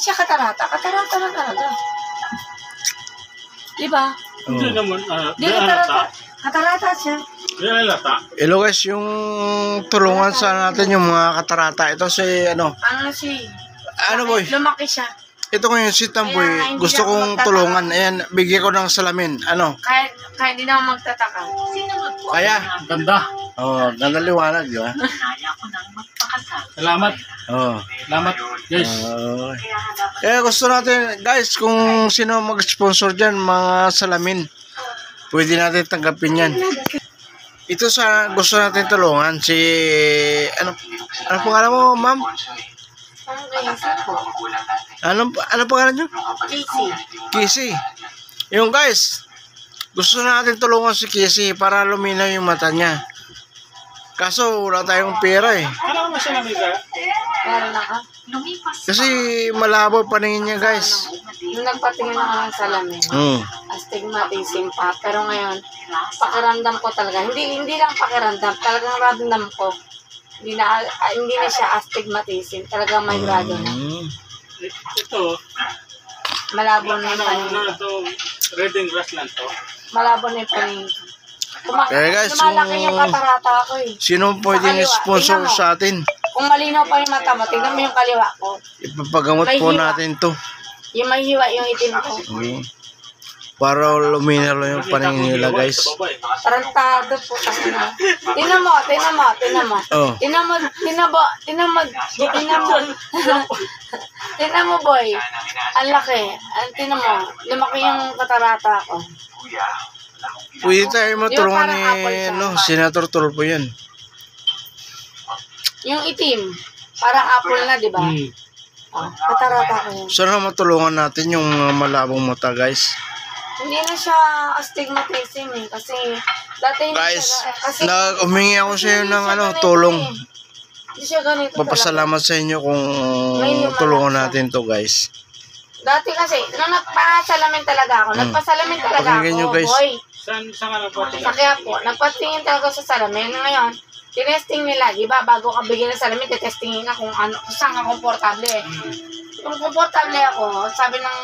siya katarata. Katarata na talaga. Diba? Hindi naman, Di katarata. Katarata siya. Hello guys, yung tulungan sa natin yung mga katarata. Ito si ano? Ano si? Ano boy? Lumaki siya. Ito ngayon si Tamboy. Kaya hindi Gusto ako kong magtataka. tulungan. Ayan, bigyan ko ng salamin. Ano? Kaya hindi na ako magtataka. Kaya? Ganda. Oh, ganda liwanag, di ba? Salamat. Oh. Salamat, guys. Kaya gusto natin, guys, kung sino mag-sponsor dyan, mga salamin, pwede natin tanggapin yan. Ito sa gusto natin tulungan, si, ano pangalan mo, ma'am? Ang Casey po. Ano pangalan nyo? Casey. Casey. Yung guys, gusto natin tulungan si Casey para luminaw yung mata niya. Kaso wala tayong pera eh. Ano mo siya namiga? Meron na ka? Kasi malabo paningin niya guys. Nung nagpatingin ako ng salamin, astigmatism pa. Pero ngayon, pakiramdam ko talaga. Hindi lang pakiramdam. Talagang ramdam ko. Hindi na siya astigmatism. Talagang may grado na. Ito, Malabo na yung ano paningin. to, reading grass lang to. Malabo na yung paningin. Kaya guys, Lumalaki yung katarata ko eh. Sino pwedeng Sa kaliwa, sponsor tingnan mo. sa atin? Kung malinaw pa yung mata mo, tingnan mo yung kaliwa ko. Ipapagamot May po hiwa. natin to. Yung may hiwa yung itim ko. Para luminaw lang yung paningin nila guys. Tarantado po kasi na. Tingnan mo. Oh. Tingnan mo boy. Ang laki. Tingnan mo. Lumaki yung katarata ko. Pwede tayo matulungan Yung parang apple siya. ni Senator Tulfo yan. Yung itim. Parang apple na, di ba? Oh, katarata ko yun. Sana matulungan natin yung malabong mata guys. Hindi na siya astigmatism eh. Kasi dati hindi Guys, siya. Kasi humingi ako sa iyo hindi ng siya ano, ganito tulong. eh. Hindi siya ganito Papasalamat sa inyo kung tulungan natin to guys. Dati kasi, nung nagpasalamin talaga ako, Pakinggan nyo, guys. boy. Saan ka nagpatingin? Sa kaya po, nagpatingin talaga sa salamin. Ngayon, tinesting nila, di ba? Bago ka bigyan ng salamin, titestingin ka kung ano, kung saan ka komportable. Kung komportable ako, sabi ng